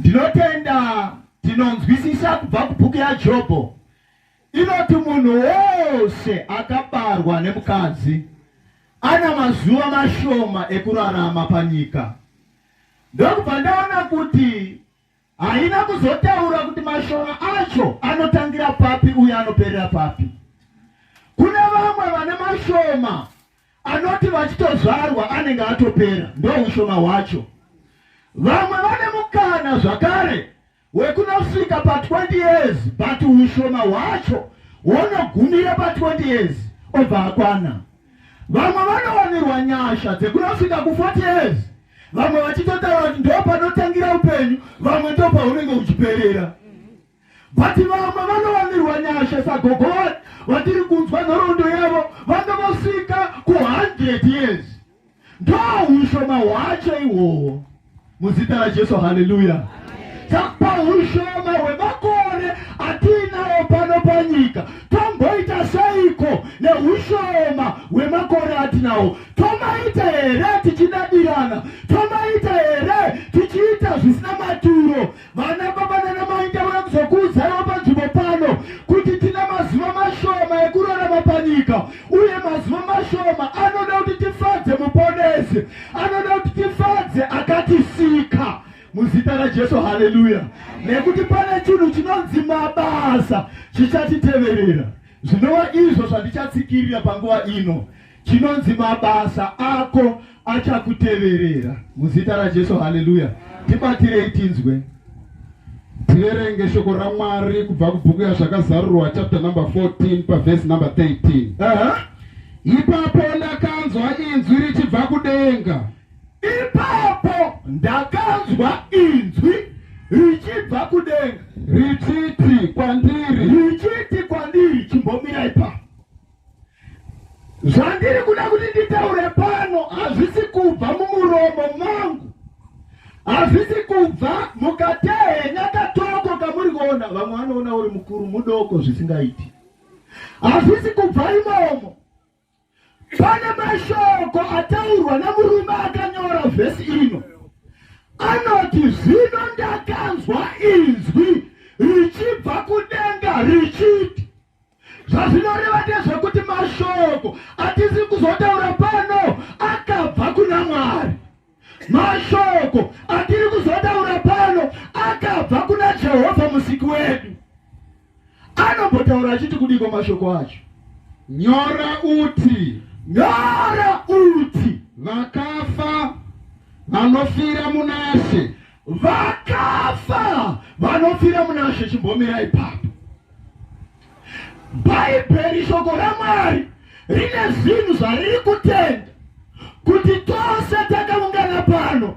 Ndinotenda tinonzwisisa kubva kubhuku yaJobho inoti munhu wose akabarwa nemukadzi ana mazuva mashoma ekurarama panyika. Ndokubva ndaona kuti haina kuzotaura kuti mashoma acho anotangira papi uye anoperera papi. Kune vamwe vane mashoma anoti vachitozvarwa anenge atopera, ndo ushoma hwacho. Vamwe vane mukana zvakare wekunosvika pa 20 years, but ushoma hwacho wonogumira pa 20 years obva akwana. Vamwe vanowanirwa nyasha dzekunosvika ku 40 years, vamwe vachitotaura kuti ndo panotangira upenyu, vamwe ndo paunenge uchiperera. But vamwe vanowanirwa nyasha sagogo vatiri kunzwa nhoroondo yavo vangovosvika ku 100 years. Ndo ushoma hwacho ihwohwo muzita raJesu. Haleluya. Saka ushoma hwemakore atinawo pano panyika tomboita seiko neushoma hwemakore atinawo? Tomaita here tichidadirana? Tomaita here tichiita zvisina maturo? Vana baba nana mai ndauya kuzokuudzaiwo panzvimbo pano kuti tina mazuva mashoma ekurarama panyika, uye mazuva mashoma anoda kuti tifadze muponesi, anoda kuti tifadze akatisika muzita raJesu. Haleluya. Nekuti pane chinhu chinonzi mabasa chichatiteverera, zvinova izvo zvandichatsikirira panguva ino. Chinonzi mabasa ako achakuteverera muzita raJesu. Haleluya. Tibatirei tinzwe. Tiverenge shoko raMwari kubva kubhuku yazvakazarurwa chapter number 14 paverse number 13. Ipapo ndakanzwa inzwi richibva kudenga. Ipapo ndakanzwa inzwi richibva kudenga richiti kwandiri, chimbomira ipapo. Zvandiri kuda kuti nditaure pano hazvisi kubva mumuromo mangu, hazvisi kubva mukatehenya katoko kamuri kuona. Vamwe vanoona uri mukuru mudoko zvisingaiti. Hazvisi kubva imomo. Pane mashoko ataurwa namurume akanyora vhesi ino. Anoti zvino ndakanzwa inzwi richibva kudenga richiti. Zvazvinoreva ndezvekuti mashoko atisi kuzotaura pano akabva kuna Mwari. Mashoko atiri kuzotaura pano akabva kuna Jehovha musiki wedu. Anombotaura achiti kudiko mashoko acho? Nyora uti vakafa vanofira munashe. Vakafa vanofira munashe. Chimbomira ipapo. Bhaibheri, shoko raMwari, rine zvinhu zvariri kutenda kuti tose takaungana pano.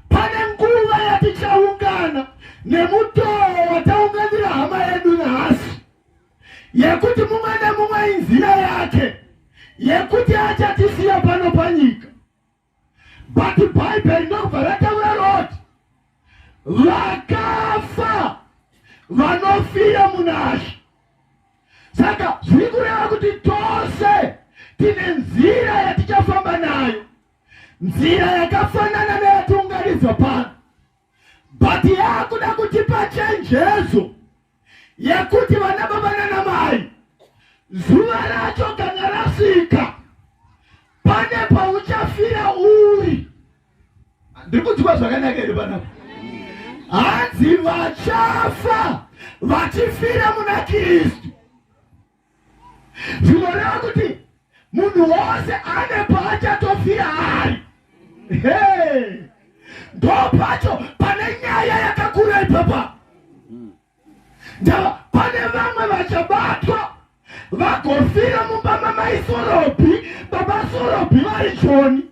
Pane nguva yatichaungana nemutoo wataunganira hama yedu nhasi, yekuti mumwe nemumwe inzira yake yekuti achatisiya pano panyika. But Bhaibheri ndokubva rataura roti vakafa vanofira munashe. Saka zviri kureva kuti tose tine nzira yatichafamba nayo, nzira yakafanana neyatiunganidzwa pano, but yakuda kutipa chenjezo yekuti vana baba nana mai, zuva racho kana rasvika, pane pauchafira uri. Ndiri kudzikwa zvakanaka here panapa? Hanzi vachafa vachifira muna Kristu. Zvinoreva kuti munhu wose ane paachatofira ari. Ndo pacho pane nyaya yakakura ipapa. Pane vamwe vachabatwa vagofira mumba mamaisoropi, baba soropi vari Joni.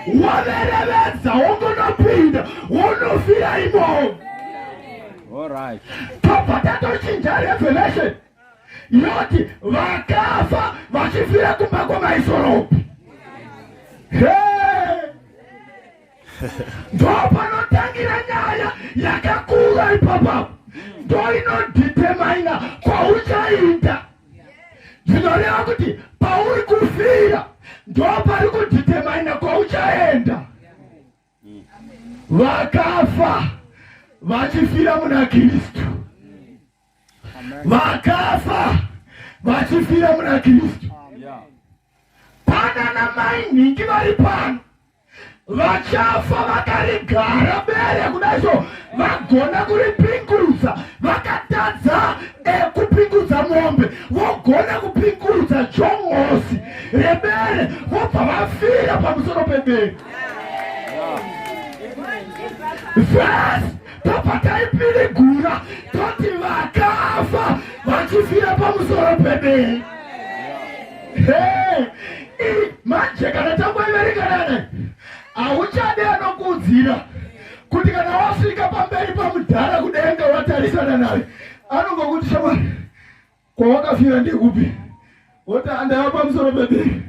Waverevedza wongonopinda wonofira imomo. Tobva tatochinja Revelation yoti vakafa vachifira kumba kwamaisoropi. Ndo panotangira nyaya yakakura ipapa. Ndo inodhitemaina kwauchaenda. Zvinoreva kuti pauri kufira ndo pari kudhitemaina kwauchaenda. Vakafa vachifira muna Kristu. Vakafa vachifira muna Kristu. Pana namai ningi vari pano vachafa vakarigara bere kudaizvo vagona kuripingudza, vakatadza kupingudza mombe, vogona kupingudza jongosi rebere, vobva vafira pamusoro pebere. Vhesi tobva taipirigura toti vakafa vachifira pamusoro pebere. Manje kana tangoiverekanane hauchade anokuudzira kuti kana wasvika pamberi pamudhara kudenga watarisana naye anongokuti shamwari kwawakafira ndekupi, woti andava pamusoro pebere.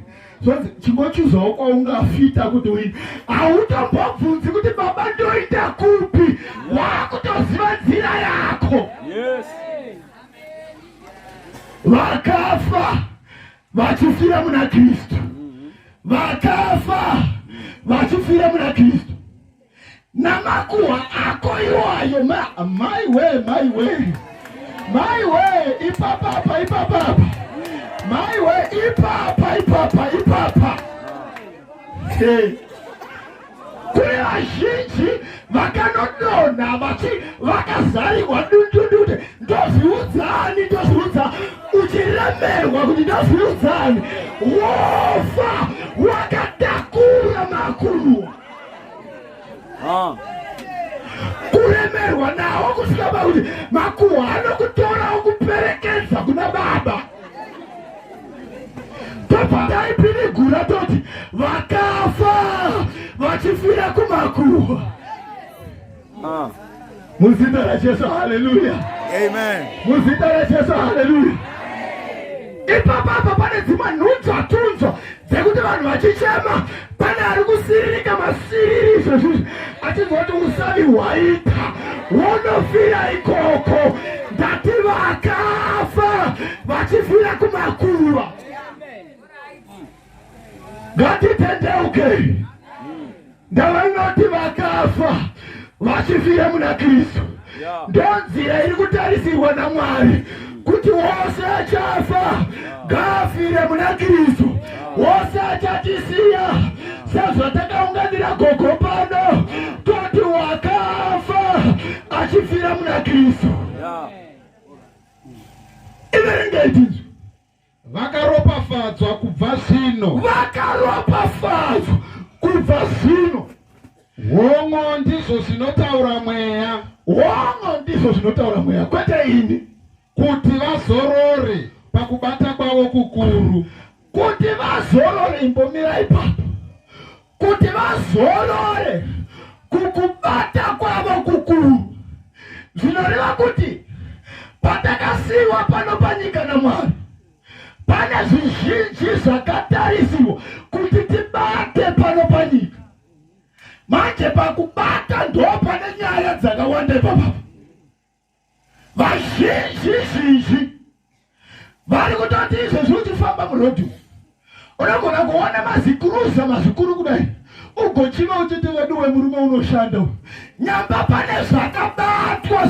Zvanzi chingochuzawo kwaungafita kuti uine, hautombobvunzi kuti baba ndoita kupi, wakutoziva nzira yako. Vakafa vachifira muna Kristu. Vakafa vachifira muna Kristu. Namakuhwa ako iwayo maiwe ipapa maiwe ipapa. Kune vazhinji vakanodonha vakazarigwa dundundu ndozviudzani uchiremerwa kuti ndozviudzani, wofa wakatakura makuhwa. Kuremerwa nawo kusvika pakuti makuhwa anokutora okuperekedza kuna baba. Tobva taipirigura toti vakafa vachifira kumakuhwa. Muzita raJesu, haleluya. Amen. Muzita raJesu, haleluya. Ipapa pane dzimwe nhunzvatunzva dzekuti vanhu vachichema pane ari kusiririka masiririso izvozvi achizoti usavi hwaita wonofira ikoko. Ndati vakafa vachifira kumakuhwa. Ngatitendeuke. Ndavanoti vakafa vachifira muna Kristu. Ndonzira iri kutarisirwa naMwari kuti wose achafa ngafire muna Kristu, wose achatisiya sezvatakaunganira gogo pano toti wakafa achifira muna Kristu. Iverengei vakaropafadzwa kubva zvino. Vakaropafadzwa kubva zvino. Hongo ndizvo zvinotaura mweya. Hongo ndizvo zvinotaura mweya, kwete ini. Kuti vazorore pakubata kwavo kukuru. Kuti vazorore, imbomira ipapo. Kuti vazorore kukubata kwavo kukuru. Zvinoreva kuti patakasiwa pano panyika naMwari pane zvizhinji zvakatarisirwa kuti tibate pano panyika. Manje pakubata ndo pane nyaya dzakawanda ipapo. Vazhinji vari kutoti izvezvi uchifamba murodhi unogona kuona mazikuruza mazikuru kudai ugochiva uchiti wedu wemurume unoshanda nyamba pane zvakabatwa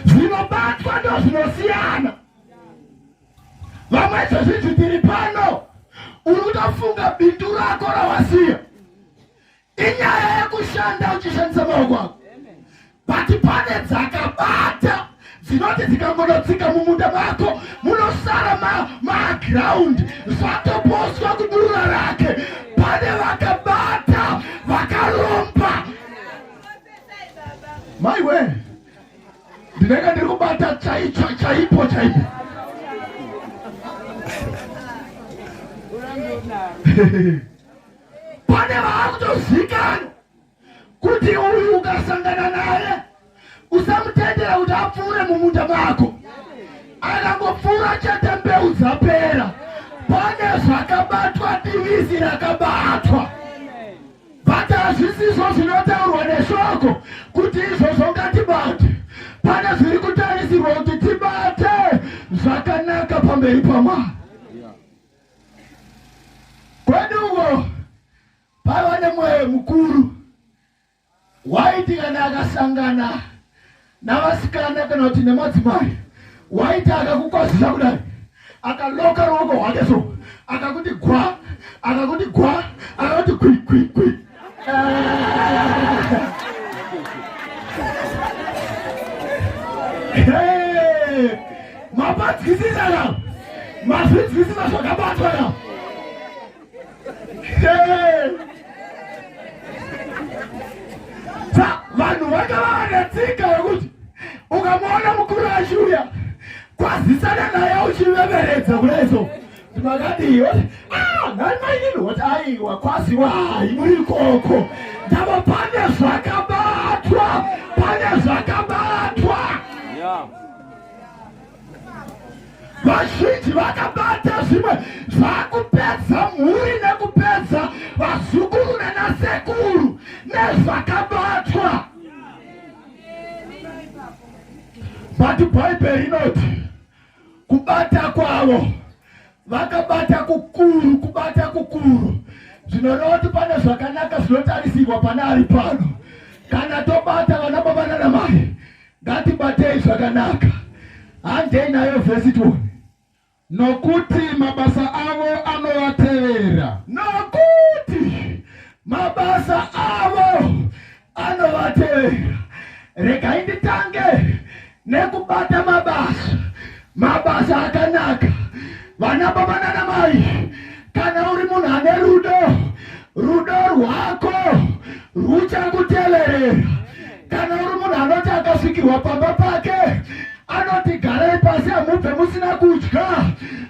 zvinobatwa ndo zvinosiyana. Vamwe zvezvizvi tiri pano uri kutofunga bindu rako rawasiya inyaya yekushanda uchishandisa maoko ako, bati pane dzakabata dzinoti dzikangonotsika mumunda mako munosara magiraundi zvatoposwa kudurura rake. Pane vakabata vakaromba. Maiwe ndinenge ndiri kubata chaipo. Pane vaakutozikana kuti uyu ukasangana naye usamutendera kuti apfuure mumunda mako. Akangopfuura chete mbeu dzapera. Pane zvakabatwa, divisi rakabatwa. Bata hazvisizvo zvinotaurwa neshoko kuti izvozvo ngatibate. Pane zviri kutarisirwa kuti tibate zvakanaka pamberi paMwari. Kweduwo paiva nemwoyo mukuru waiti kana akasangana navasikana kana kuti nemadzimai, waiti akakukwazisa kudai, akaloka ruoko rwake so, akakuti gwa, akakuti gwa, akakuti kwi kwi kwi. Mabatsikisisa na, mafitsikisisa zvakabatwa na. Sa vanhu vakava vanetsika yekuti ukamona mukuru ashuya kwazisana naye uchiveveredza kuleso timakadiyo naimainini kuti aiwa kwaziwa hai muri ikoko ndava pane zvakabatwa, pane zvakabatwa. Vazhinji vakabata zvimwe zvakupedza mhuri nekupedza vazukuru nenasekuru nezvakabatwa. But Bible inoti kubata kwavo vakabata kukuru, kubata kukuru. Zvinoreva kuti pane zvakanaka zvinotarisirwa pana ari pano. Kana tobata vana baba nana mai, ngatibatei zvakanaka. Handei nayo vhesi 2. Nokuti mabasa avo anovatevera. Nokuti mabasa avo anovatevera. Regai nditange nekubata mabasa. Mabasa akanaka. Vana baba nana mai, kana uri munhu ane rudo, rudo rwako ruchakuteverera. Kana uri munhu anoti akasvikirwa pamba pake, anoti garai pasi hamubve musina kudya,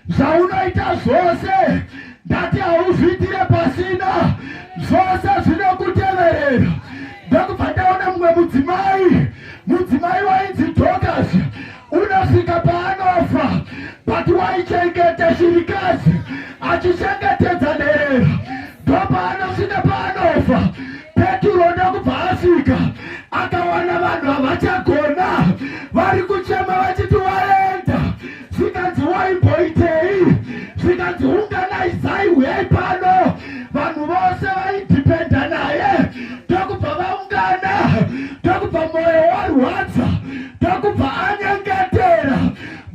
zvaunoita zvose ndati hauzviitire pasina, zvose zvinokuteverera. Ndakubva ndaona mumwe mudzimai wainzi Dorcas, unosvika paanofa, but waichengeta shirikazi achichengetedza nherera. Ndopaanozvika paanofa, Peturo ndokubva asvika akawana vanhu havachagona vari kuchema vachiti waenda. Zvikanzi waimboitei, zvikanzi unganaidzai, uyai pano. Vanhu vose vaidhipenda naye, ndokubva vaungana, ndokubva mwoyo warwadza, ndokubva anyengetera.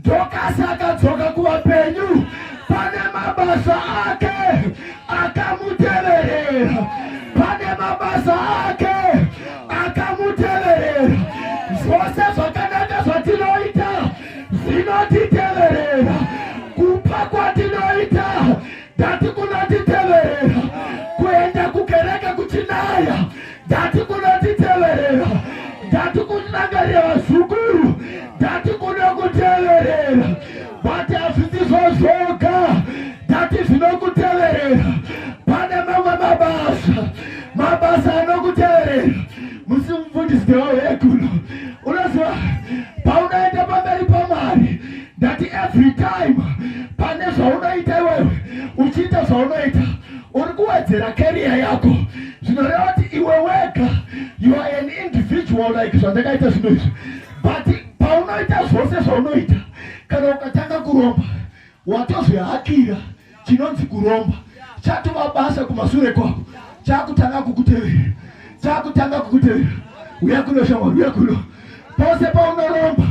Dhokasi akadzoka kuvapenyu. Pane mabasa ake akamuteverera, pane mabasa ake akamuteverera. Zvose zvakanaka zvatinoita zvinotiteverera. Kupa kwatinoita ndati kunotiteverera. Kuenda kukereke kuchinaya ndati kunotiteverera. Ndati kurangarira vazukuru ndati kunokuteverera. Vati hazvisizvo zvoga ndati zvinokuteverera. Pane mamwe mabasa anokuteverera. Musimufundisi wekuno unoziva paunoenda pamberi paMwari, ndati every time pane zvaunoita iwewe, uchiita zvaunoita uri kuwedzera career yako. Zvinoreva kuti iwe wega you are an individual, like zvandakaita zvino izvi. But paunoita zvose zvaunoita, kana ukatanga kuromba watozvihakira chinonzi kuromba, chatova basa kumashure kwako, chakutanga kukuteverera, chakutanga kukuteverera. Uya kuno shamwari, uya kuno. Pose paunoromba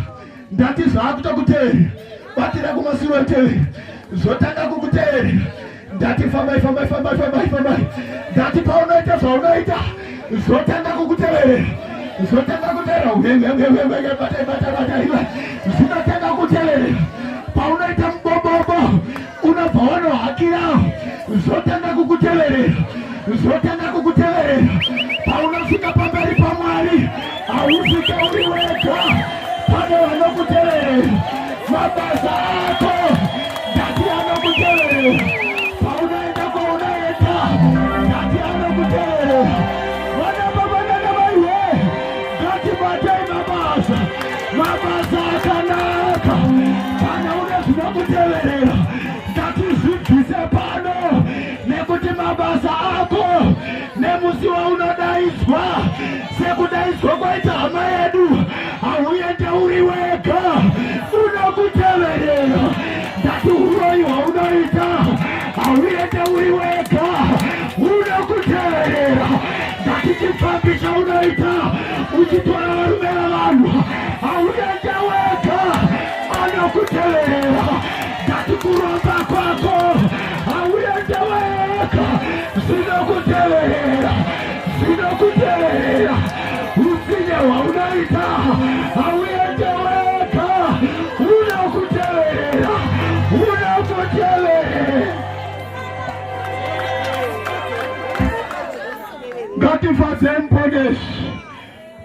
ndati zvakutokuteverera, batira kumashure uteverera, zvotanga kukuteverera. Ndati fambai. Ndati paunoita zvaunoita zvotanga kukuteverera, zvotanga kuteverera. Zvinotanga kuteverera. Paunoita mubobobo unobva wanohakira, zvotanga kukuteverera, zvotanga kukuteverera. Paunosvika pamberi paMwari hausvike uri wega, pane vanokuteverera. Mabasa ako ndati anokuteverera. Paunoenda kwaunoenda ndati anokuteverera. Vana baba nana mai, ngatibatei mabasa akanaka. Kana une zvinokuteverera ngatizvibvise pano, nekuti mabasa ako nemusi waunodaidzwa sekudaidzwa kwaita hama yedu, hauende uri wega, unokuteverera. Ndati uroyi hwaunoita hauende uri wega, unokuteverera. Ndati chifambi chaunoita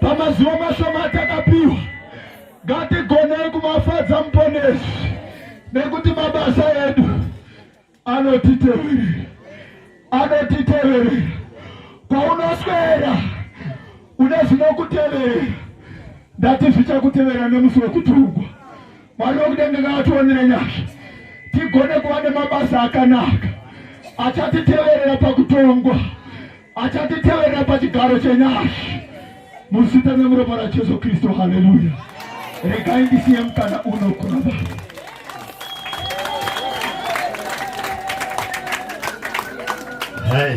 pamazuva mashoma atakapiwa ngatigonei kumafadza muponesi, nekuti mabasa edu anotiteverera. Kwaunoswera une zvinokuteverera, ndati zvichakuteverera nemusi wekutungwa. Mwari wekudenga ngaationere nyasha tigone kuva nemabasa akanaka achatiteverera pakutongwa, achatiteverera pachigaro chenyasha, muzita nemuromo raJesu Kristu. Haleluya. Regai ndisiye mukana uno kuna Baba.